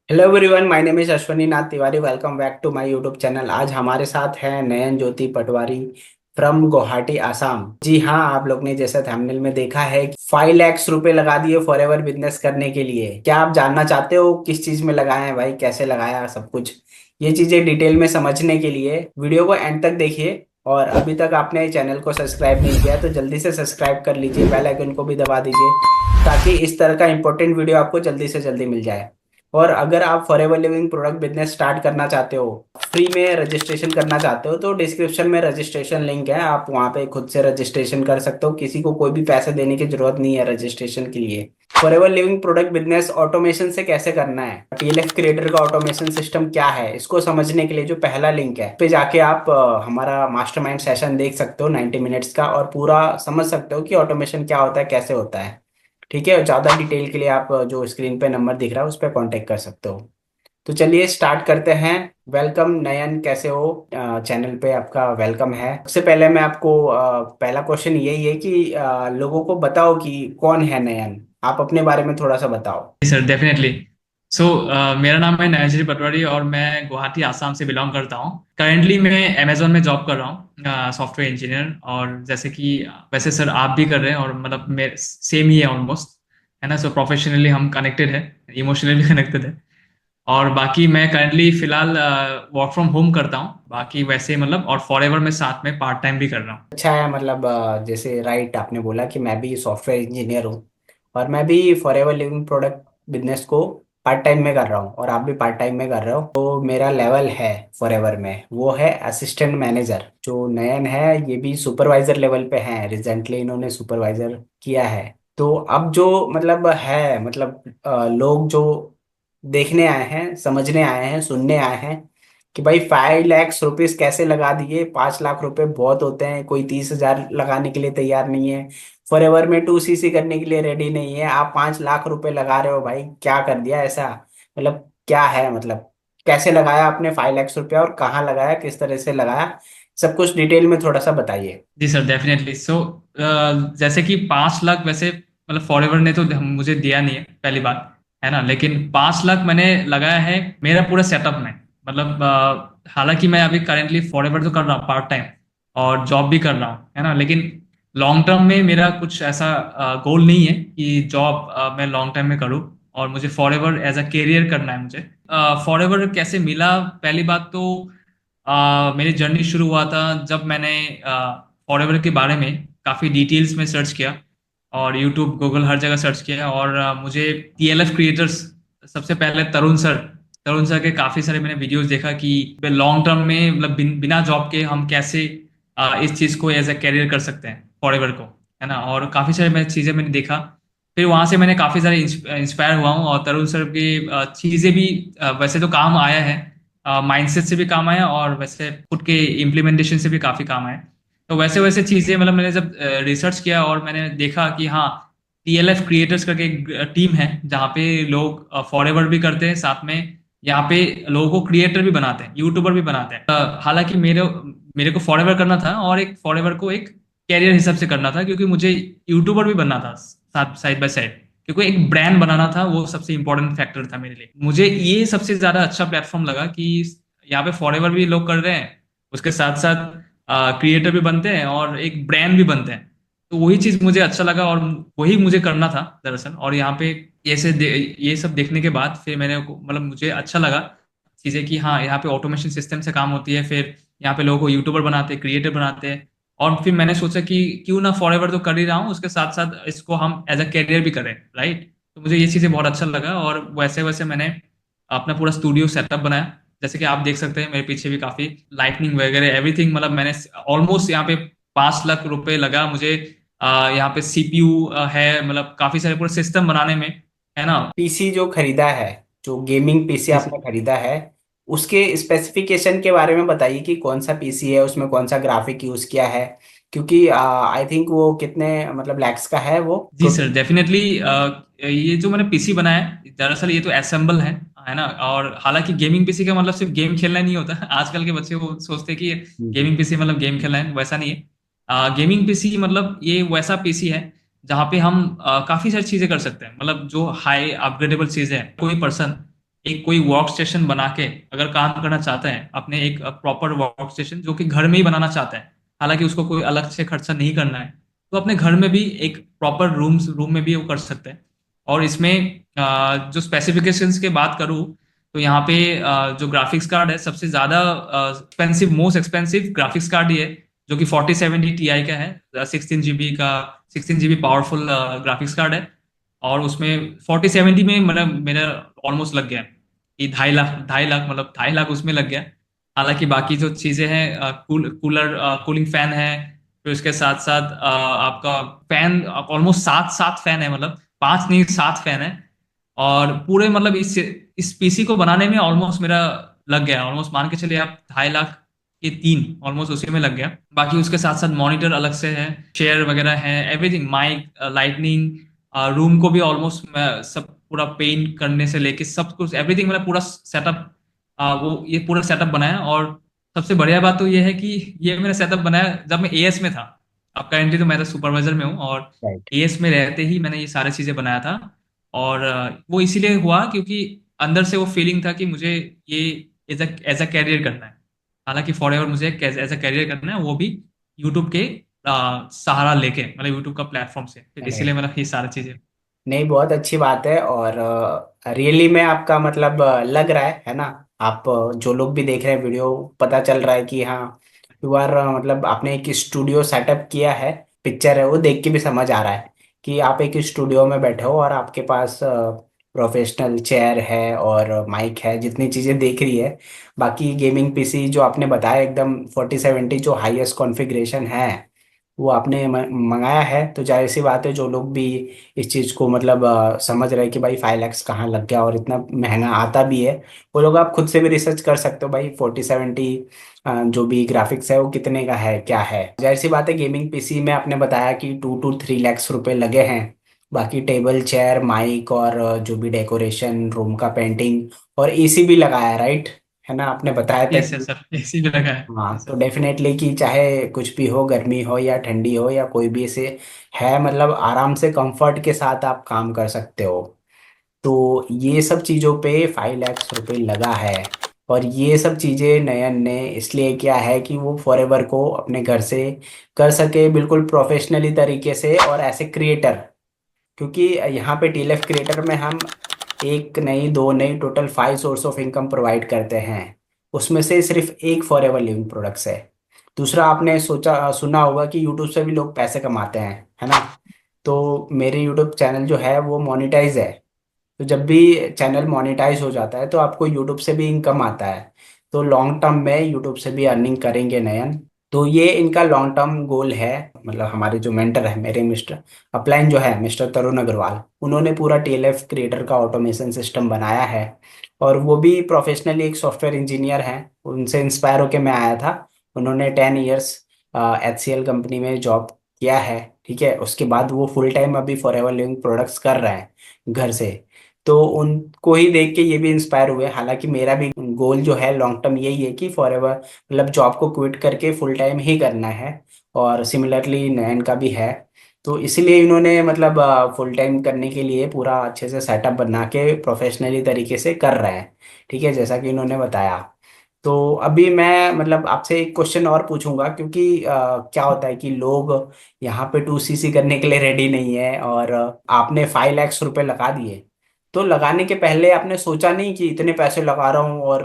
Hello everyone, my name is Ashwani Nath Tiwari. Welcome back to my YouTube channel. आज हमारे साथ है नयन ज्योति पटवारी फ्रॉम गुवाहाटी आसाम। जी हाँ, आप लोग ने जैसा थंबनेल में देखा है 5 लाख रुपए लगा दिए फॉरएवर बिजनेस करने के लिए। क्या आप जानना चाहते हो किस चीज में लगाए हैं भाई, कैसे लगाया, सब कुछ ये चीजें डिटेल में समझने के लिए वीडियो को एंड तक देखिए। और अभी तक आपने चैनल को सब्सक्राइब नहीं किया तो जल्दी से सब्सक्राइब कर लीजिए, बेल आइकन को भी दबा दीजिए ताकि इस तरह का इंपॉर्टेंट वीडियो आपको जल्दी से जल्दी मिल जाए। और अगर आप forever living product business start करना चाहते हो, फ्री में रजिस्ट्रेशन करना चाहते हो, तो डिस्क्रिप्शन में रजिस्ट्रेशन लिंक है, आप वहाँ पे खुद से रजिस्ट्रेशन कर सकते हो। किसी को कोई भी पैसे देने की जरूरत नहीं है रजिस्ट्रेशन के लिए। Forever living product business automation से कैसे करना है, टीएलएफ क्रिएटर का ऑटोमेशन सिस्टम क्या है, इसको समझने के लिए जो पहला लिंक है पे जाके आप हमारा मास्टरमाइंड सेशन देख सकते हो 90 मिनट्स का, और पूरा समझ सकते हो कि ऑटोमेशन क्या होता है, कैसे होता है। ठीक है, ज्यादा डिटेल के लिए आप जो स्क्रीन पे नंबर दिख रहा है उस पर कांटेक्ट कर सकते हो। तो चलिए स्टार्ट करते हैं। वेलकम नयन, कैसे हो? चैनल पे आपका वेलकम है। सबसे पहले मैं आपको पहला क्वेश्चन यही है कि लोगों को बताओ कि कौन है नयन। आप अपने बारे में थोड़ा सा बताओ। जी सर, डेफिनेटली। सो मेरा नाम है नयनश्री पटवारी और मैं गुवाहाटी आसाम से बिलोंग करता हूँ। करेंटली मैं अमेजोन में जॉब कर रहा हूँ, सॉफ्टवेयर इंजीनियर। और जैसे कि वैसे सर आप भी कर रहे हैं और मतलब मेरे सेम ही है ऑलमोस्ट, है ना। सो प्रोफेशनली हम कनेक्टेड है, इमोशनली कनेक्टेड है। और बाकी मैं करेंटली फिलहाल वर्क फ्रॉम होम करता हूँ। बाकी वैसे मतलब और फॉरएवर में साथ में पार्ट टाइम भी कर रहा हूँ। अच्छा है, मतलब जैसे राइट आपने बोला कि मैं भी सॉफ्टवेयर इंजीनियर हूँ और मैं भी फॉरएवर लिविंग प्रोडक्ट बिजनेस को पार्ट टाइम में कर रहा हूँ और आप भी पार्ट टाइम में कर रहे हो। तो मेरा लेवल है फॉरएवर में वो है असिस्टेंट मैनेजर। जो नयन है ये भी सुपरवाइजर लेवल पे है, रिसेंटली इन्होंने सुपरवाइजर किया है। तो अब जो मतलब है, मतलब लोग जो देखने आए हैं, समझने आए हैं, सुनने आए हैं कि भाई 5 लाख रुपीज कैसे लगा दिए। 5 लाख रुपए बहुत होते हैं, कोई 30 हजार लगाने के लिए तैयार नहीं है। फॉरएवर में 2 सीसी करने के लिए रेडी नहीं है, आप 5 लाख रुपए लगा रहे हो भाई, क्या कर दिया ऐसा? मतलब क्या है, मतलब कैसे लगाया आपने 5 लाख रुपया और कहाँ लगाया, किस तरह से लगाया, सब कुछ डिटेल में थोड़ा सा बताइए। जी सर, डेफिनेटली। सो जैसे कि 5 लाख वैसे मतलब फॉरएवर ने तो मुझे दिया नहीं है, पहली बात, है ना। लेकिन 5 लाख मैंने लगाया है मेरा पूरा सेटअप में। मतलब हालांकि मैं अभी करेंटली फॉरएवर तो कर रहा हूँ पार्ट टाइम और जॉब भी कर रहा हूँ, है ना। लेकिन लॉन्ग टर्म में मेरा कुछ ऐसा गोल नहीं है कि जॉब मैं लॉन्ग टर्म में करूँ। और मुझे फॉरएवर एज अ करियर करना है मुझे। फॉरएवर कैसे मिला, पहली बात तो मेरी जर्नी शुरू हुआ था जब मैंने फॉरएवर के बारे में काफ़ी डिटेल्स में सर्च किया और यूट्यूब गूगल हर जगह सर्च किया। और मुझे टीएलएफ क्रिएटर्स, सबसे पहले तरुण सर के काफ़ी सारे मैंने वीडियोस देखा कि लॉन्ग टर्म में मतलब बिना जॉब के हम कैसे इस चीज़ को एज ए करियर कर सकते हैं फॉरएवर को, है ना। और काफ़ी सारे मैं चीज़ें मैंने देखा। फिर वहां से मैंने काफ़ी सारे इंस्पायर हुआ हूँ। और तरुण सर की चीज़ें भी वैसे तो काम आया है, माइंडसेट से भी काम आया और वैसे खुद के इम्प्लीमेंटेशन से भी काफी काम आया। तो वैसे वैसे चीजें मतलब मैंने जब रिसर्च किया और मैंने देखा कि हाँ, टीएलएफ क्रिएटर्स करके एक टीम है जहाँ पे लोग फॉरएवर भी करते हैं, साथ में यहाँ पे लोगों को क्रिएटर भी बनाते हैं, यूट्यूबर भी बनाते हैं। हालांकि मेरे मेरे को फॉरएवर करना था और एक फॉरएवर को एक कैरियर हिसाब से करना था, क्योंकि मुझे यूट्यूबर भी बनना था साथ, साइड बाय साइड। क्योंकि एक ब्रांड बनाना था, वो सबसे इंपॉर्टेंट फैक्टर था मेरे लिए। मुझे ये सबसे ज्यादा अच्छा प्लेटफॉर्म लगा कि यहाँ पे फॉरएवर भी लोग कर रहे हैं, उसके साथ साथ क्रिएटर भी बनते हैं और एक ब्रांड भी बनते हैं। तो वही चीज मुझे अच्छा लगा और वही मुझे करना था दरअसल। और यहाँ पे ये सब देखने के बाद फिर मतलब मुझे अच्छा लगा चीजें कि हाँ, यहाँ पे ऑटोमेशन सिस्टम से काम होती है। फिर यहाँ पे लोगों को यूट्यूबर बनाते हैं, क्रिएटर बनाते हैं। और फिर मैंने सोचा कि क्यों ना, फॉरएवर तो कर ही रहा हूँ, उसके साथ साथ इसको हम एज अ करियर भी करें, राइट। तो मुझे ये चीजें बहुत अच्छा लगा और वैसे वैसे मैंने अपना पूरा स्टूडियो सेटअप बनाया। जैसे कि आप देख सकते हैं मेरे पीछे भी काफी लाइटनिंग वगैरह एवरीथिंग, मतलब मैंने ऑलमोस्ट यहाँ पे 5 लाख रुपए लगा मुझे। यहाँ पे सीपीयू है, मतलब काफी सारे पूरे सिस्टम बनाने में, है ना। पीसी जो खरीदा है, जो गेमिंग पीसी आपने खरीदा है, उसके स्पेसिफिकेशन के बारे में बताइए कि कौन सा पीसी है, उसमें कौन सा ग्राफिक यूज किया है। क्योंकि आई थिंक वो कितने मतलब लैक्स का है वो जी सर, डेफिनेटली। ये जो मैंने पीसी बनाया है दरअसल ये तो असेंबल है ना। और हालांकि गेमिंग पीसी का मतलब सिर्फ गेम खेलना नहीं होता आजकल के बच्चे वो सोचते हैं कि हम्म। गेमिंग पीसी मतलब गेम खेलना है, वैसा नहीं है। गेमिंग पीसी मतलब ये वैसा पीसी है जहाँ पे हम काफी सारी चीजें कर सकते हैं, मतलब जो हाई अपग्रेडेबल चीजें हैं। कोई पर्सन एक कोई वर्क स्टेशन बना के अगर काम करना चाहते हैं, अपने एक प्रॉपर वर्क स्टेशन जो कि घर में ही बनाना चाहते हैं, हालांकि उसको कोई अलग से खर्चा नहीं करना है, तो अपने घर में भी एक प्रॉपर रूम में भी वो कर सकते हैं। और इसमें जो स्पेसिफिकेशंस की बात करूँ, तो यहाँ पे जो ग्राफिक्स कार्ड है, सबसे ज्यादा expensive, most expensive graphics card ये है, जो कि 4070 Ti का है, 16 GB का, 16 GB पावरफुल ग्राफिक्स कार्ड है। और उसमें 4070 में मतलब मेरा ऑलमोस्ट लग गया कि 2.5 लाख, मतलब 2.5 लाख उसमें लग गया। हालांकि बाकी जो चीजें हैं, कूलर, कूलिंग फैन है, फिर उसके साथ साथ आपका फैन ऑलमोस्ट सात सात फैन है, मतलब पांच नहीं, सात फैन है। और पूरे मतलब इस पीसी को बनाने में ऑलमोस्ट मेरा लग गया, ऑलमोस्ट मान के चलिए आप 2.5 लाख के तीन, ऑलमोस्ट उसी में लग गया। बाकी उसके साथ साथ मॉनिटर अलग से है, चेयर वगैरह है, एवरीथिंग, माइक, लाइटनिंग, रूम को भी ऑलमोस्ट सब पूरा पेंट करने से लेके सब कुछ, एवरीथिंग, मतलब पूरा सेटअप, वो ये पूरा सेटअप बनाया। और सबसे बढ़िया बात तो ये है कि ये मेरा सेटअप बनाया जब मैं एएस में था। अब करेंटली तो मैं तो सुपरवाइजर में हूँ, और राइट। एएस में रहते ही मैंने ये सारी चीजें बनाया था। और वो इसीलिए हुआ क्योंकि अंदर से वो फीलिंग था कि मुझे ये एज अ कैरियर करना है। हालांकि फॉर एवर मुझे एज अ कैरियर करना है, वो भी यूट्यूब के सहारा लेके, मतलब यूट्यूब का प्लेटफॉर्म से, फिर इसीलिए मतलब ये सारी चीजें। नहीं, बहुत अच्छी बात है। और रियली में आपका मतलब लग रहा है ना। आप जो लोग भी देख रहे हैं वीडियो, पता चल रहा है कि हाँ, यू आर मतलब आपने एक स्टूडियो सेटअप किया है। पिक्चर है वो देख के भी समझ आ रहा है कि आप एक स्टूडियो में बैठे हो और आपके पास प्रोफेशनल चेयर है और माइक है, जितनी चीज़ें देख रही है। बाकी गेमिंग पीसी जो आपने बताया एकदम 4070 जो हाईएस्ट कॉन्फ़िगरेशन है, वो आपने मंगाया है। तो जाहिर सी बात है, जो लोग भी इस चीज़ को मतलब समझ रहे हैं कि भाई 5 लैक्स कहाँ लग गया और इतना महंगा आता भी है, वो लोग आप खुद से भी रिसर्च कर सकते हो भाई। 4070 जो भी ग्राफिक्स है वो कितने का है क्या है। जाहिर सी बात है, गेमिंग पीसी में आपने बताया कि 2 to 3 लैक्स रुपए लगे हैं। बाकी टेबल चेयर माइक और जो भी डेकोरेशन रूम का पेंटिंग और एसी भी लगाया, राइट? है ना, आपने बताया था यस कि यस सर, एसी भी लगा है। हाँ। यस तो सर। डेफिनेटली कि चाहे कुछ भी हो, गर्मी हो या ठंडी हो या कोई भी ऐसे है, मतलब आराम से कंफर्ट के साथ आप काम कर सकते हो। तो ये सब चीज़ों पे 5 लैक्स रुपए लगा है। और ये सब चीज़ें नयन ने इसलिए किया है कि वो फॉरएवर को अपने घर से कर सके, बिल्कुल प्रोफेशनली तरीके से और ऐसे क्रिएटर। क्योंकि यहाँ पे टीएलएफ क्रिएटर में हम एक नहीं दो नहीं, total 5 source of income provide करते हैं। उसमें से सिर्फ एक फॉरएवर लिविंग प्रोडक्ट्स है। दूसरा, आपने सोचा सुना होगा कि यूट्यूब से भी लोग पैसे कमाते हैं, है ना। तो मेरे यूट्यूब चैनल जो है वो मोनेटाइज है। तो जब भी चैनल मोनेटाइज हो जाता है तो आपको यूट्यूब से भी इनकम आता है। तो लॉन्ग टर्म में यूट्यूब से भी अर्निंग करेंगे नयन। तो ये इनका लॉन्ग टर्म गोल है। मतलब हमारे जो मेंटर है, मेरे मिस्टर अपलाइन जो है, मिस्टर तरुण अग्रवाल, उन्होंने पूरा टीएलएफ क्रिएटर का ऑटोमेशन सिस्टम बनाया है। और वो भी प्रोफेशनली एक सॉफ्टवेयर इंजीनियर हैं। उनसे इंस्पायर होकर मैं आया था। उन्होंने 10 इयर्स HCL कंपनी में जॉब किया है। ठीक है, उसके बाद वो फुल टाइम अभी फॉरएवर लिविंग प्रोडक्ट्स कर रहे हैं घर से। तो उनको ही देख के ये भी इंस्पायर हुए। हालांकि मेरा भी गोल जो है लॉन्ग टर्म यही है कि फॉरएवर मतलब जॉब को क्विट करके फुल टाइम ही करना है। और सिमिलरली नयन का भी है। तो इसीलिए इन्होंने मतलब फुल टाइम करने के लिए पूरा अच्छे से सेटअप बना के प्रोफेशनली तरीके से कर रहे हैं। ठीक है, जैसा कि इन्होंने बताया। तो अभी मैं मतलब आपसे एक क्वेश्चन और पूछूंगा, क्योंकि क्या होता है कि लोग यहाँ पे 2CC करने के लिए रेडी नहीं है। और आपने 5 लैक्स रुपए लगा दिए। तो लगाने के पहले आपने सोचा नहीं कि इतने पैसे लगा रहा हूँ और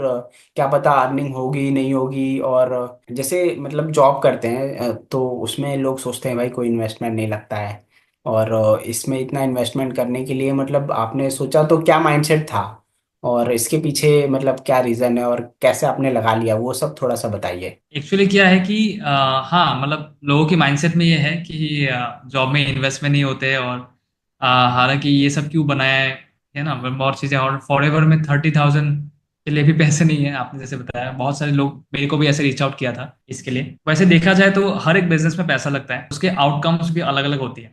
क्या पता अर्निंग होगी नहीं होगी। और जैसे मतलब जॉब करते हैं तो उसमें लोग सोचते हैं भाई कोई इन्वेस्टमेंट नहीं लगता है। और इसमें इतना इन्वेस्टमेंट करने के लिए मतलब आपने सोचा तो क्या माइंडसेट था, और इसके पीछे मतलब क्या रीजन है और कैसे आपने लगा लिया, वो सब थोड़ा सा बताइए। एक्चुअली क्या है कि हाँ, मतलब लोगों के माइंडसेट में ये है कि जॉब में इन्वेस्टमेंट नहीं होते, और हालांकि ये सब क्यों बनाया है ना, बहुत चीजें। और फॉरएवर में 30,000 के लिए भी पैसे नहीं है, आपने जैसे बताया। बहुत सारे लोग मेरे को भी ऐसे रीच आउट किया था इसके लिए। वैसे देखा जाए तो हर एक बिजनेस में पैसा लगता है, उसके आउटकम्स भी अलग अलग होती है।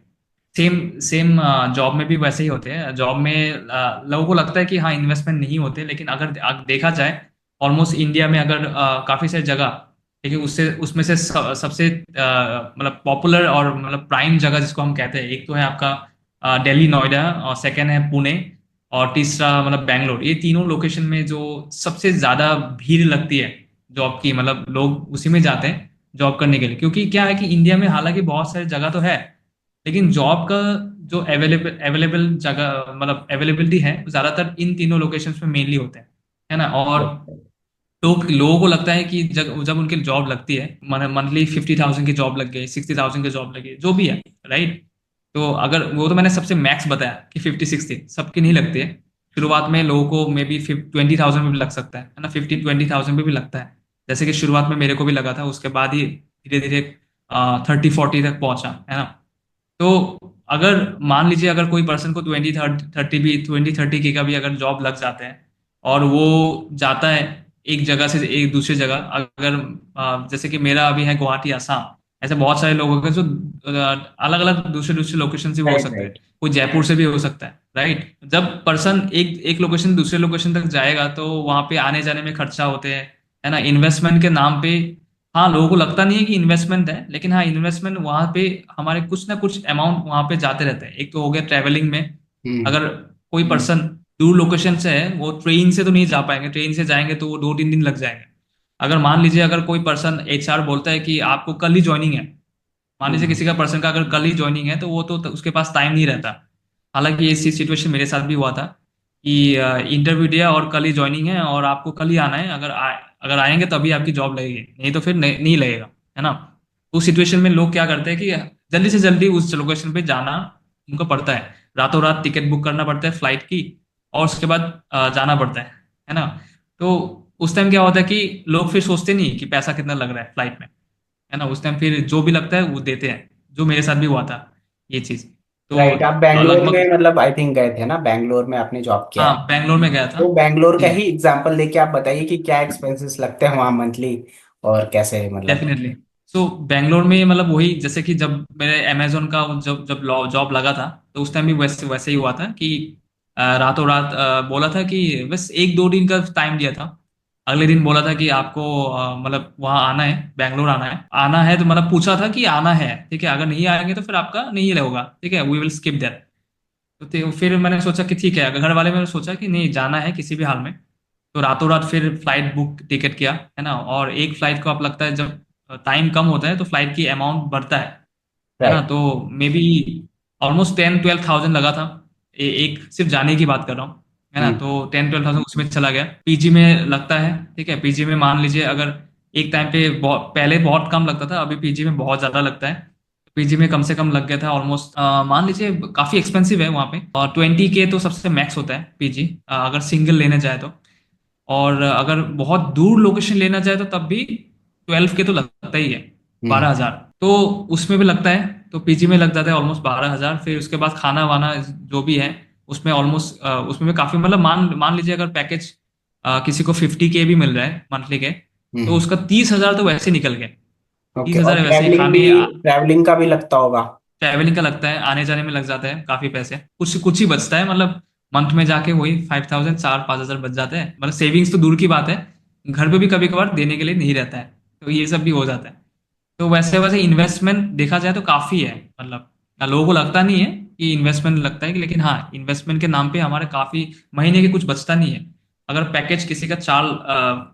सेम सेम जॉब में भी वैसे ही होते हैं। जॉब में लोगों को लगता है कि हाँ, इन्वेस्टमेंट नहीं होते, लेकिन अगर देखा जाए, ऑलमोस्ट इंडिया में अगर काफी सारी जगह, ठीक है, उससे उसमें से सबसे मतलब पॉपुलर और मतलब प्राइम जगह जिसको हम कहते हैं, एक तो है आपका दिल्ली नोएडा, और सेकंड है पुणे, और तीसरा मतलब बैंगलोर। ये तीनों लोकेशन में जो सबसे ज्यादा भीड़ लगती है जॉब की, मतलब लोग उसी में जाते हैं जॉब करने के लिए। क्योंकि क्या है कि इंडिया में हालांकि बहुत सारी जगह तो है, लेकिन जॉब का जो अवेलेबल अवेलेबल जगह मतलब अवेलेबिलिटी है वो ज्यादातर इन तीनों लोकेशंस में मेनली होते हैं, है ना। और तो लोगों को लगता है कि जब जब उनकी जॉब लगती है, मंथली 50,000 की जॉब लग गई, 60,000 की जॉब लगी, जो भी है, राइट। तो अगर वो तो मैंने सबसे मैक्स बताया कि 50-60 सबकी नहीं लगती है। शुरुआत में लोगों को मे बी 20,000 में भी लग सकता है ना, 15-20,000 में भी लगता है। जैसे कि शुरुआत में मेरे को भी लगा था, उसके बाद ही धीरे धीरे 30-40 तक पहुंचा, है ना। तो अगर मान लीजिए अगर कोई पर्सन को 20-30 की का भी अगर जॉब लग जाते हैं, और वो जाता है एक जगह से एक दूसरी जगह, अगर जैसे कि मेरा अभी है गुवाहाटी आसाम, ऐसे बहुत सारे लोग हैं जो अलग अलग दूसरे दूसरे लोकेशन से भी हो राइट सकते हैं। राइट। कोई जयपुर से भी हो सकता है, राइट। जब पर्सन एक एक लोकेशन दूसरे लोकेशन तक जाएगा तो वहां पे आने जाने में खर्चा होते हैं, है ना, इन्वेस्टमेंट के नाम पे। हाँ, लोगों को लगता नहीं है कि इन्वेस्टमेंट है, लेकिन हाँ, इन्वेस्टमेंट वहां पे हमारे कुछ ना कुछ अमाउंट वहां पे जाते रहते हैं। एक तो हो गया ट्रेवलिंग में, हम्म। अगर कोई पर्सन दूर लोकेशन से है, वो ट्रेन से तो नहीं जा पाएंगे, ट्रेन से जाएंगे तो वो 2-3 दिन लग जाएंगे। अगर मान लीजिए अगर कोई पर्सन एचआर बोलता है कि आपको कल ही ज्वाइनिंग है, मान लीजिए हम्म। किसी का पर्सन का अगर कल ही ज्वाइनिंग है, तो वो तो उसके पास टाइम नहीं रहता। हालांकि ये सिचुएशन मेरे साथ भी हुआ था कि इंटरव्यू दिया और कल ही ज्वाइनिंग है और आपको कल ही आना है, अगर आएंगे तभी आपकी जॉब लगेगी, नहीं तो फिर नहीं लगेगा, है ना। उस सिचुएशन में लोग क्या करते हैं कि जल्दी से जल्दी उस लोकेशन पे जाना उनको पड़ता है, रातों रात टिकट बुक करना पड़ता है फ्लाइट की, और उसके बाद जाना पड़ता है ना। तो उस टाइम क्या होता है कि लोग फिर सोचते नहीं कि पैसा कितना लग रहा है फ्लाइट में, है ना। उस टाइम फिर जो भी लगता है वो देते हैं, जो मेरे साथ भी हुआ था ये चीज। तो राइट, आप बैंगलोर लगभग, में मतलब आई थिंक गए थे ना, बैंगलोर में आपने जॉब किया हाँ, है। बैंगलोर में गया था। तो बैंगलोर का जी, ही एग्जांपल लेके आप बताइए कि क्या एक्सपेंसेस लगते हैं वहाँ मंथली, और कैसे मतलब। डेफिनेटली। सो बैंगलोर में मतलब वही, जैसे कि जब मेरे अमेजोन का जब जब जॉब लगा था, तो उस टाइम भी वैसे वैसे ही हुआ था कि रातों रात बोला था कि बस 1-2 दिन का टाइम दिया था। अगले दिन बोला था कि आपको मतलब वहाँ आना है, बैंगलोर आना है तो मतलब पूछा था कि आना है, ठीक है, अगर नहीं आएंगे तो फिर आपका नहीं होगा, ठीक है, वी विल स्किप दैट। तो फिर मैंने सोचा कि ठीक है, अगर घर वाले, मैंने सोचा कि नहीं जाना है किसी भी हाल में, तो रातों रात फिर फ्लाइट बुक टिकट किया, है ना। और एक फ्लाइट को आप लगता है जब टाइम कम होता है तो फ्लाइट की अमाउंट बढ़ता है ना। राइट। तो मे बी ऑलमोस्ट 10-12 थाउजेंड लगा था, एक सिर्फ जाने की बात कर रहा हूँ, है ना। हम्म। तो 10-12 थाउजेंड उसमें चला गया। पीजी में लगता है, ठीक है, पीजी में मान लीजिए अगर एक टाइम पे पहले बहुत कम लगता था, अभी पीजी में बहुत ज्यादा लगता है। पीजी में कम से कम लग गया था ऑलमोस्ट, मान लीजिए काफी एक्सपेंसिव है वहाँ पे, और 20K तो सबसे मैक्स होता है पीजी, अगर सिंगल लेने जाए तो। और अगर बहुत दूर लोकेशन लेना चाहे तो तब भी 12K तो लगता ही है, हम्म। 12,000 तो उसमें भी लगता है। तो पीजी में लग जाता है ऑलमोस्ट 12,000। फिर उसके बाद खाना वाना जो भी है उसमें ऑलमोस्ट, उसमें भी काफी, मतलब मान मान लीजिए अगर पैकेज किसी को 50K भी मिल रहा है मंथली के, तो हम्म। उसका 30,000 तो वैसे निकल गए। तीस ओके, और हजार वैसे ही ट्रैवलिंग भी, खाने, ट्रैवलिंग का भी लगता होगा। ट्रैवलिंग का लगता है, आने जाने में लग जाता है काफी पैसे, कुछ कुछ ही बचता है, मतलब मंथ में जाके वही 5,000, 4-5 हजार बच जाते हैं, मतलब सेविंग्स तो दूर की बात है, घर पे भी कभी कभार देने के लिए नहीं रहता है, तो ये सब भी हो जाता है। तो वैसे वैसे इन्वेस्टमेंट देखा जाए तो काफी है, मतलब लोगों को लगता नहीं है कि इन्वेस्टमेंट लगता है, लेकिन हाँ, इन्वेस्टमेंट के नाम पे हमारे काफी महीने के कुछ बचता नहीं है। अगर पैकेज किसी का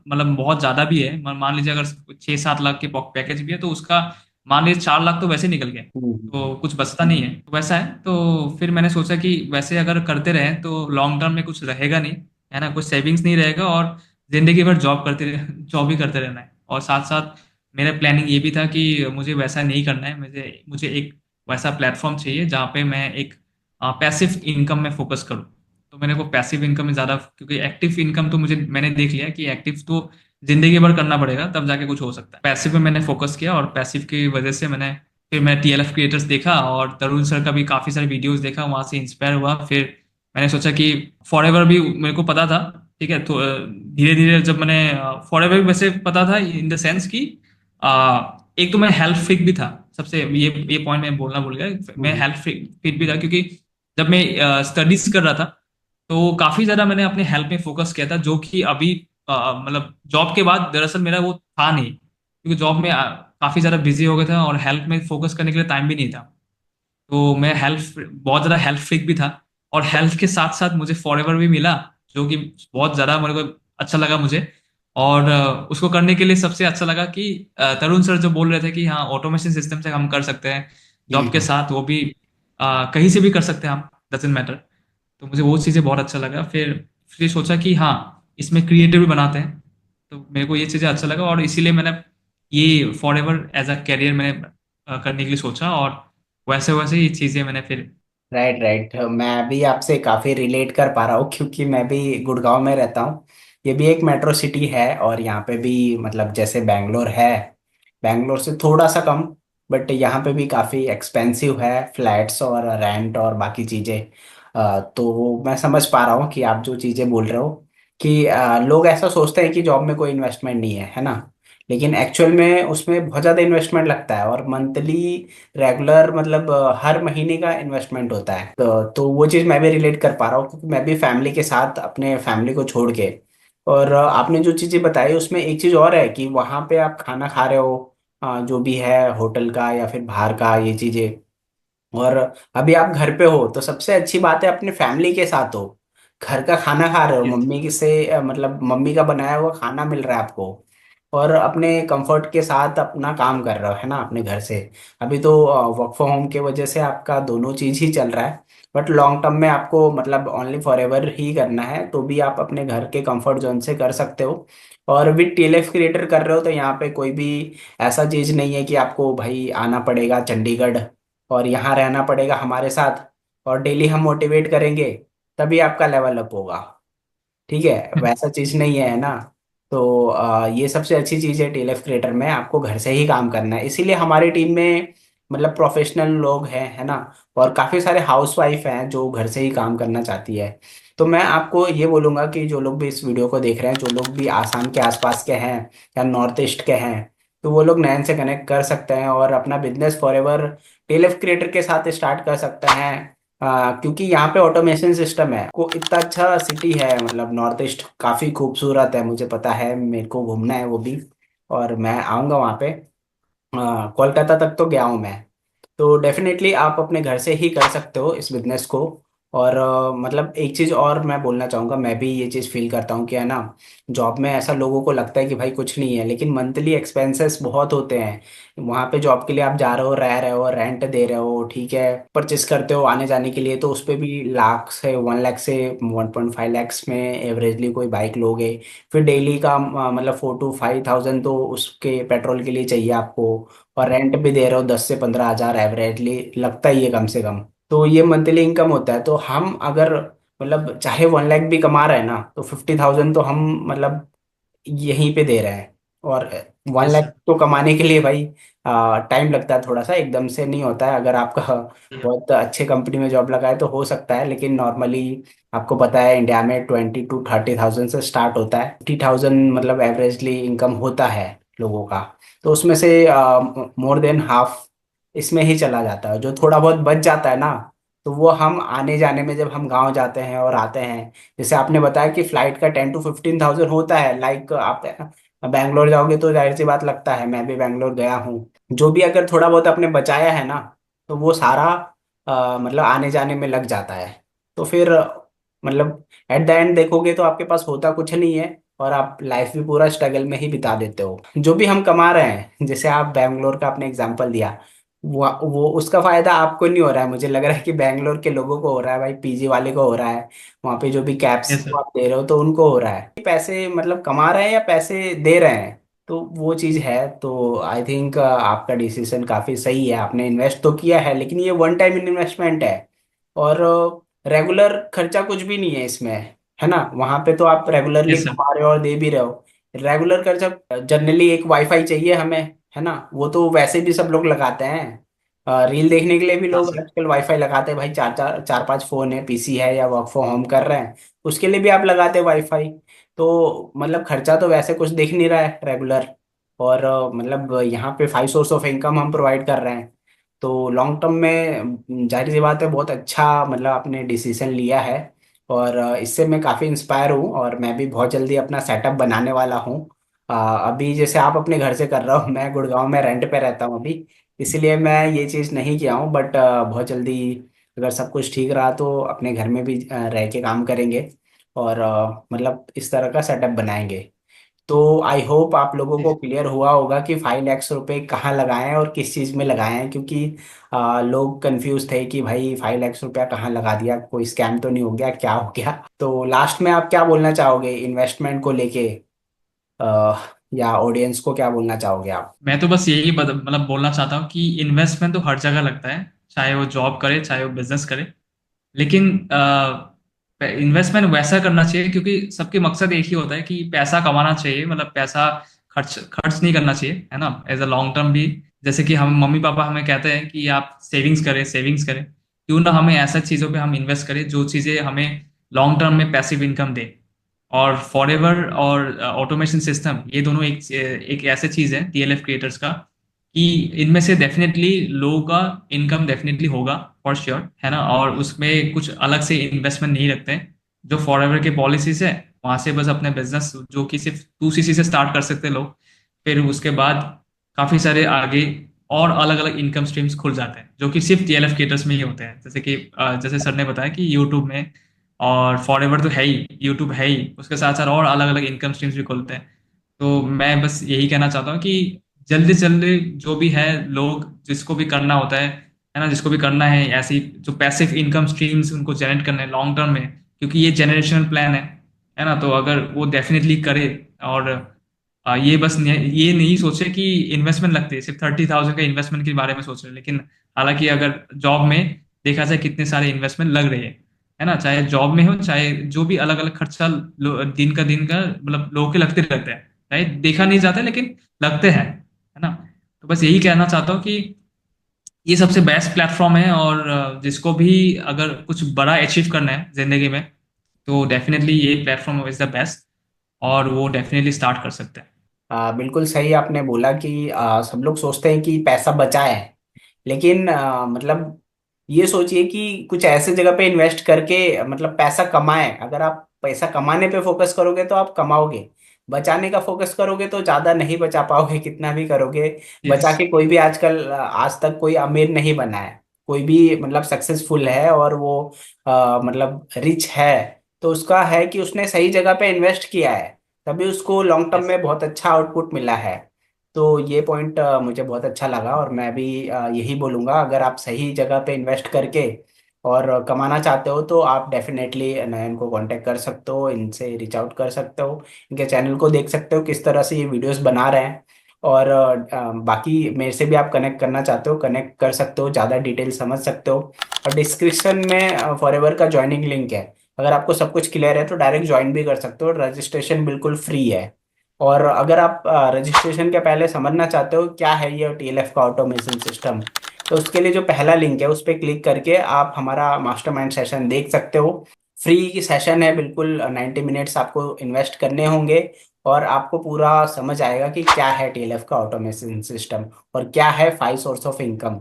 मतलब बहुत ज्यादा भी है, मान लीजिए अगर 6-7 लाख के पैकेज भी है, तो उसका मान लीजिए 4 लाख तो वैसे निकल गए, हम्म। तो कुछ बचता नहीं है, तो वैसा है। तो फिर मैंने सोचा कि वैसे अगर करते रहे तो लॉन्ग टर्म में कुछ रहेगा नहीं, है ना, कुछ सेविंग्स नहीं रहेगा, और जिंदगी भर जॉब ही करते रहना है। और साथ साथ मेरा प्लानिंग ये भी था कि मुझे वैसा नहीं करना है, मुझे मुझे एक वैसा प्लेटफॉर्म चाहिए जहाँ पे मैं एक पैसिव इनकम में फोकस करूँ। तो मैंने को पैसिव इनकम में ज़्यादा, क्योंकि एक्टिव इनकम तो मैंने देख लिया कि एक्टिव तो जिंदगी भर करना पड़ेगा तब जाके कुछ हो सकता है। पैसिव में मैंने फोकस किया, और पैसिव की वजह से फिर मैं TLF क्रिएटर्स देखा, और तरुण सर का भी काफ़ी सारे वीडियोस देखा, वहाँ से इंस्पायर हुआ। फिर मैंने सोचा कि फॉर भी मेरे को पता था, ठीक है। तो धीरे धीरे जब मैंने फॉर भी वैसे पता था इन द सेंस कि एक तो मैं हेल्थ फ्रीक भी था, सबसे ये पॉइंट मैं बोलना भूल गया, मैं हम्म। हेल्थ फ्रीक भी था, क्योंकि जब मैं स्टडीज कर रहा था तो काफी ज्यादा मैंने अपने हेल्थ में फोकस किया था, जो कि अभी मतलब जॉब के बाद दरअसल मेरा वो था नहीं, क्योंकि जॉब में काफी ज्यादा बिजी हो गया था और हेल्थ में फोकस करने के लिए टाइम भी नहीं था। तो मैं हेल्थ बहुत ज़्यादा हेल्थ फ्रीक भी था, और हेल्थ के साथ साथ मुझे फॉरएवर भी मिला, जो कि बहुत ज्यादा मेरे को अच्छा लगा मुझे। और उसको करने के लिए सबसे अच्छा लगा कि तरुण सर जो बोल रहे थे कि हाँ ऑटोमेशन सिस्टम से हम कर सकते हैं जॉब के हम्म। साथ, वो भी कहीं से भी कर सकते हैं हम, डजेंट मैटर। तो मुझे वो चीज़ें बहुत अच्छा लगा। फिर सोचा कि हाँ इसमें क्रिएटिव भी बनाते हैं, तो मेरे को ये चीज़ें अच्छा लगा, और इसीलिए मैंने ये forever as a career मैंने करने के लिए सोचा। और वैसे वैसे ये चीज़ें मैंने फिर। राइट राइट, मैं भी आपसे काफ़ी रिलेट कर पा रहा हूँ क्योंकि मैं भी गुड़गांव में रहता हूँ। ये भी एक मेट्रो सिटी है और यहाँ पे भी मतलब जैसे बैंगलोर है, बैंगलोर से थोड़ा सा कम, बट यहाँ पे भी काफ़ी एक्सपेंसिव है फ्लैट्स और रेंट और बाकी चीज़ें। तो मैं समझ पा रहा हूँ कि आप जो चीज़ें बोल रहे हो कि लोग ऐसा सोचते हैं कि जॉब में कोई इन्वेस्टमेंट नहीं है, है ना। लेकिन एक्चुअल में उसमें बहुत ज़्यादा इन्वेस्टमेंट लगता है और मंथली रेगुलर मतलब हर महीने का इन्वेस्टमेंट होता है। तो वो चीज़ मैं भी रिलेट कर पा रहा हूँ क्योंकि मैं भी फैमिली के साथ अपने फैमिली को छोड़ के। और आपने जो चीज़ें बताई उसमें एक चीज़ और है कि वहाँ पे आप खाना खा रहे हो, जो भी है होटल का या फिर बाहर का ये चीज़ें। और अभी आप घर पे हो तो सबसे अच्छी बात है अपने फैमिली के साथ हो, घर का खाना खा रहे हो, यस। मम्मी से मतलब मम्मी का बनाया हुआ खाना मिल रहा है आपको, और अपने कंफर्ट के साथ अपना काम कर रहे हो, है ना, अपने घर से। अभी तो वर्क फ्रॉम होम के वजह से आपका दोनों चीज ही चल रहा है, बट लॉन्ग टर्म में आपको मतलब ओनली फॉर एवर ही करना है तो भी आप अपने घर के कंफर्ट जोन से कर सकते हो। और विद टीएलएफ क्रिएटर कर रहे हो तो यहाँ पे कोई भी ऐसा चीज नहीं है कि आपको भाई आना पड़ेगा चंडीगढ़ और यहाँ रहना पड़ेगा हमारे साथ और डेली हम मोटिवेट करेंगे तभी आपका लेवल अप होगा। ठीक है, वैसा चीज नहीं है ना। तो ये सबसे अच्छी चीज है टीएलएफ क्रिएटर में, आपको घर से ही काम करना है, इसीलिए हमारी टीम में मतलब प्रोफेशनल लोग हैं, है ना। और काफी सारे हाउसवाइफ हैं जो घर से ही काम करना चाहती है। तो मैं आपको ये बोलूंगा कि जो लोग भी इस वीडियो को देख रहे हैं, जो लोग भी आसाम के आसपास के हैं या नॉर्थ ईस्ट के हैं, तो वो लोग नैन से कनेक्ट कर सकते हैं और अपना business for ever TLF creator के साथ स्टार्ट कर सकते हैं। क्योंकि यहाँ पे ऑटोमेशन सिस्टम है को इतना अच्छा सिटी है, मतलब नॉर्थ ईस्ट काफ़ी खूबसूरत है, मुझे पता है, मेरे को घूमना है वो भी, और मैं आऊँगा वहाँ पे। कोलकाता तक तो गया हूँ मैं। तो डेफिनेटली आप अपने घर से ही कर सकते हो इस बिजनेस को। और मतलब एक चीज़ और मैं बोलना चाहूँगा, मैं भी ये चीज़ फील करता हूँ कि है ना, जॉब में ऐसा लोगों को लगता है कि भाई कुछ नहीं है, लेकिन मंथली एक्सपेंसेस बहुत होते हैं। वहाँ पे जॉब के लिए आप जा रहे हो, रह रहे हो, रेंट दे रहे हो, ठीक है, परचेस करते हो आने जाने के लिए, तो उस पर भी लाख से 1 लाख से 1.5 लैक्स में एवरेजली कोई बाइक लोगे। फिर डेली का मतलब 4 to 5 thousand तो उसके पेट्रोल के लिए चाहिए आपको। और रेंट भी दे रहे हो 10 से 15 हजार एवरेजली लगता ही है कम से कम। तो ये मंथली इनकम होता है, तो हम अगर मतलब चाहे 1 लाख भी कमा रहे हैं ना तो 50 thousand तो हम मतलब यहीं पे दे रहे हैं। और वन यस लाख सर। तो कमाने के लिए भाई टाइम लगता है, थोड़ा सा एकदम से नहीं होता है। अगर आपका बहुत अच्छे कंपनी में जॉब लगा है तो हो सकता है, लेकिन नॉर्मली आपको पता है इंडिया में 20 to 30 thousand से स्टार्ट होता है, 50 thousand मतलब एवरेजली इनकम होता है लोगों का। तो उसमें से मोर देन हाफ इसमें ही चला जाता है, जो थोड़ा बहुत बच जाता है ना, तो वो हम आने जाने में जब हम गांव जाते हैं और आते हैं, जैसे आपने बताया कि फ्लाइट का 10 to 15 thousand होता है, लाइक आप बैंगलोर जाओगे तो जाहिर सी बात लगता है, मैं भी बैंगलोर गया हूँ। जो भी अगर थोड़ा बहुत आपने बचाया है ना तो वो सारा मतलब आने जाने में लग जाता है। तो फिर मतलब एट द एंड देखोगे तो आपके पास होता कुछ नहीं है और आप लाइफ भी पूरा स्ट्रगल में ही बिता देते हो। जो भी हम कमा रहे हैं, जैसे आप बैंगलोर का आपने एग्जांपल दिया, वो उसका फायदा आपको नहीं हो रहा है, मुझे लग रहा है कि बैंगलोर के लोगों को हो रहा है भाई, पीजी वाले को हो रहा है, वहाँ पे जो भी कैब्स यस सर। आप दे रहे हो तो उनको हो रहा है। पैसे मतलब कमा रहे हैं या पैसे दे रहे हैं, तो वो चीज़ है। तो आई थिंक आपका डिसीजन काफ़ी सही है, आपने इन्वेस्ट तो किया है लेकिन ये वन टाइम इन्वेस्टमेंट है। और रेगुलर खर्चा कुछ भी नहीं है इसमें, है ना। वहाँ पे तो आप रेगुलरली यस सर। कमा रहे हो और दे भी रहे हो। रेगुलर खर्चा जनरली एक वाईफाई चाहिए हमें, है ना, वो तो वैसे भी सब लोग लगाते हैं। रील देखने के लिए भी हाँ लोग सर। आजकल वाईफाई लगाते हैं भाई, चार चार चार पांच फोन है, पीसी है या वर्क फ्रॉम होम कर रहे हैं, उसके लिए भी आप लगाते हैं वाईफाई। तो मतलब खर्चा तो वैसे कुछ दिख नहीं रहा है रेगुलर। और मतलब यहाँ पे 5 सोर्स ऑफ इनकम हम प्रोवाइड कर रहे हैं। तो लॉन्ग टर्म में जाहिर सी बात है बहुत अच्छा मतलब आपने डिसीजन लिया है। और इससे मैं काफ़ी इंस्पायर हूँ और मैं भी बहुत जल्दी अपना सेटअप बनाने वाला हूँ। अभी जैसे आप अपने घर से कर रहे हो, मैं गुड़गांव में रेंट पे रहता हूँ अभी, इसलिए मैं ये चीज़ नहीं किया हूँ, बट बहुत जल्दी अगर सब कुछ ठीक रहा तो अपने घर में भी रह के काम करेंगे, और मतलब इस तरह का सेटअप बनाएंगे। तो आई होप आप लोगों जी को जी। क्लियर हुआ होगा कि 5 लाख रुपए कहाँ लगाए हैं और किस चीज़ में लगाए हैं, क्योंकि लोग कंफ्यूज थे कि भाई 5 लाख रुपया कहाँ लगा दिया, कोई स्कैम तो नहीं हो गया, क्या हो गया। तो लास्ट में आप क्या बोलना चाहोगे इन्वेस्टमेंट को लेके, या ऑडियंस को क्या बोलना चाहोगे आप? मैं तो बस यही मतलब बोलना चाहता हूँ कि इन्वेस्टमेंट तो हर जगह लगता है, चाहे वो जॉब करे चाहे वो बिजनेस करे। लेकिन इन्वेस्टमेंट वैसा करना चाहिए, क्योंकि सबके मकसद एक ही होता है कि पैसा कमाना चाहिए, मतलब पैसा खर्च खर्च नहीं करना चाहिए, है ना, एज अ लॉन्ग टर्म भी। जैसे कि हम मम्मी पापा हमें कहते हैं कि आप सेविंग्स करें, सेविंग्स करें। क्यों ना हमें ऐसा चीज़ों पे हम इन्वेस्ट करें जो चीज़ें हमें लॉन्ग टर्म में पैसिव इनकम दे। और फॉरएवर और ऑटोमेशन सिस्टम, ये दोनों एक एक ऐसे चीज़ है टीएलएफ क्रिएटर्स का, कि इनमें से डेफिनेटली लोगों का इनकम डेफिनेटली होगा, फॉर श्योर, है ना। और उसमें कुछ अलग से इन्वेस्टमेंट नहीं रखते हैं। जो फॉरएवर के पॉलिसीज है, वहां से बस अपने बिजनेस जो कि सिर्फ 2 सीसी से स्टार्ट कर सकते हैं लोग, फिर उसके बाद काफी सारे आगे और अलग अलग इनकम स्ट्रीम्स खुल जाते हैं, जो कि सिर्फ टीएलएफ क्रिएटर्स में ही होते हैं। जैसे कि जैसे सर ने बताया कि यूट्यूब में, और फॉरएवर तो है ही, यूट्यूब है ही, उसके साथ साथ और अलग अलग इनकम स्ट्रीम्स भी खुलते हैं। तो मैं बस यही कहना चाहता हूँ कि जल्दी से जल्दी जो भी है, लोग जिसको भी करना होता है ना, जिसको भी करना है ऐसी जो पैसिव इनकम स्ट्रीम्स उनको जनरेट करने हैं लॉन्ग टर्म में, क्योंकि ये जनरेशनल प्लान है ना। तो अगर वो डेफिनेटली करे, और ये बस ये नहीं सोचे कि इन्वेस्टमेंट लगती है, सिर्फ 30,000 का इन्वेस्टमेंट के बारे में सोच रहे हैं। लेकिन हालांकि अगर जॉब में देखा जाए कितने सारे इन्वेस्टमेंट लग रही है ना, चाहे जॉब में हो चाहे जो भी अलग अलग खर्चा दिन का मतलब लोगों के लगते रहते हैं, चाहे देखा नहीं जाता है, लेकिन लगते हैं, है ना। तो बस यही कहना चाहता हूँ कि ये सबसे बेस्ट प्लेटफॉर्म है, और जिसको भी अगर कुछ बड़ा अचीव करना है जिंदगी में, तो डेफिनेटली ये प्लेटफॉर्म इज द बेस्ट, और वो डेफिनेटली स्टार्ट कर सकते हैं। बिल्कुल सही आपने बोला कि सब लोग सोचते हैं कि पैसा बचाए, लेकिन मतलब ये सोचिए कि कुछ ऐसे जगह पे इन्वेस्ट करके मतलब पैसा कमाए। अगर आप पैसा कमाने पे फोकस करोगे तो आप कमाओगे, बचाने का फोकस करोगे तो ज्यादा नहीं बचा पाओगे, कितना भी करोगे। बचा यस। के कोई भी आजकल आज तक कोई अमीर नहीं बना है। कोई भी मतलब सक्सेसफुल है और वो मतलब रिच है, तो उसका है कि उसने सही जगह पे इन्वेस्ट किया है, तभी उसको लॉन्ग टर्म यस। में बहुत अच्छा आउटपुट मिला है। तो ये पॉइंट मुझे बहुत अच्छा लगा, और मैं भी यही बोलूँगा, अगर आप सही जगह पे इन्वेस्ट करके और कमाना चाहते हो तो आप डेफिनेटली नयन को कांटेक्ट कर सकते हो, इनसे रीच आउट कर सकते हो, इनके चैनल को देख सकते हो किस तरह से ये वीडियोस बना रहे हैं। और बाकी मेरे से भी आप कनेक्ट करना चाहते हो, कनेक्ट कर सकते हो, ज़्यादा डिटेल समझ सकते हो। और डिस्क्रिप्शन में फॉरएवर का ज्वाइनिंग लिंक है, अगर आपको सब कुछ क्लियर है तो डायरेक्ट ज्वाइन भी कर सकते हो, रजिस्ट्रेशन बिल्कुल फ्री है। और अगर आप रजिस्ट्रेशन के पहले समझना चाहते हो क्या है ये टीएलएफ का ऑटोमेशन सिस्टम, तो उसके लिए जो पहला लिंक है उस पर क्लिक करके आप हमारा मास्टरमाइंड सेशन देख सकते हो। फ्री की सेशन है बिल्कुल, 90 मिनट्स आपको इन्वेस्ट करने होंगे, और आपको पूरा समझ आएगा कि क्या है टीएलएफ का ऑटोमेशन सिस्टम और क्या है 5 सोर्स ऑफ इनकम।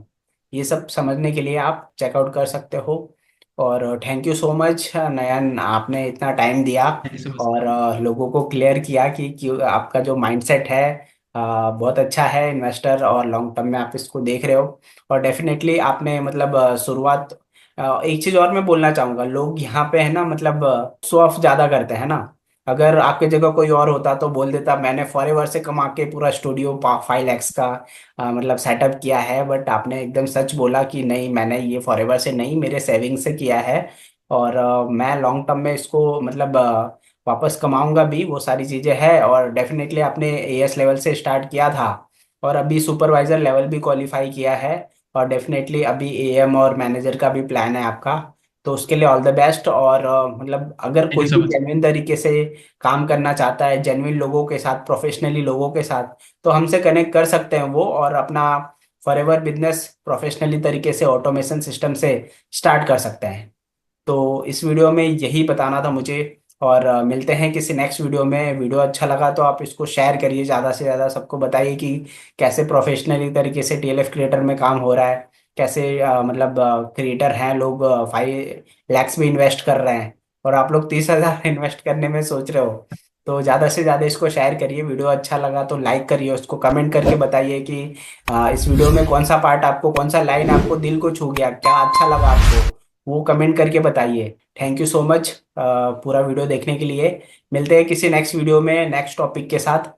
ये सब समझने के लिए आप चेकआउट कर सकते हो। और थैंक यू सो मच नयन, आपने इतना टाइम दिया थैंक यू सो मच। और लोगों को क्लियर किया कि क्यों आपका जो माइंडसेट है बहुत अच्छा है, इन्वेस्टर और लॉन्ग टर्म में आप इसको देख रहे हो। और डेफिनेटली आपने मतलब शुरुआत, एक चीज़ और मैं बोलना चाहूँगा, लोग यहाँ पे है ना मतलब शो ऑफ ज़्यादा करते हैं ना। अगर आपके जगह कोई और होता तो बोल देता मैंने फॉरएवर से कमा के पूरा स्टूडियो 5 लैक्स का मतलब सेटअप किया है, बट आपने एकदम सच बोला कि नहीं, मैंने ये फॉरएवर से नहीं, मेरे सेविंग से किया है। और मैं लॉन्ग टर्म में इसको मतलब वापस कमाऊंगा भी, वो सारी चीज़ें हैं। और डेफिनेटली आपने एएस लेवल से स्टार्ट किया था और अभी सुपरवाइजर लेवल भी क्वालिफाई किया है, और डेफिनेटली अभी एएम और मैनेजर का भी प्लान है आपका। तो उसके लिए ऑल द बेस्ट। और मतलब अगर थैंक यू कोई सो भी मच। जेन्युइन तरीके से काम करना चाहता है, जेन्युइन लोगों के साथ, प्रोफेशनली लोगों के साथ, तो हमसे कनेक्ट कर सकते हैं वो, और अपना फॉरएवर बिजनेस प्रोफेशनली तरीके से ऑटोमेशन सिस्टम से स्टार्ट कर सकते हैं। तो इस वीडियो में यही बताना था मुझे। और मिलते हैं किसी नेक्स्ट वीडियो में। वीडियो अच्छा लगा तो आप इसको शेयर करिए, ज़्यादा से ज़्यादा सबको बताइए कि कैसे प्रोफेशनली तरीके से टीएलएफ क्रिएटर में काम हो रहा है, कैसे मतलब क्रिएटर हैं लोग 5 लैक्स में इन्वेस्ट कर रहे हैं, और आप लोग 30,000 इन्वेस्ट करने में सोच रहे हो। तो ज़्यादा से ज़्यादा इसको शेयर करिए, वीडियो अच्छा लगा तो लाइक करिए, उसको कमेंट करके बताइए कि इस वीडियो में कौन सा पार्ट आपको, कौन सा लाइन आपको दिल को छू गया, क्या अच्छा लगा आपको। वो कमेंट करके बताइए। थैंक यू सो मच पूरा वीडियो देखने के लिए। मिलते हैं किसी नेक्स्ट वीडियो में नेक्स्ट टॉपिक के साथ।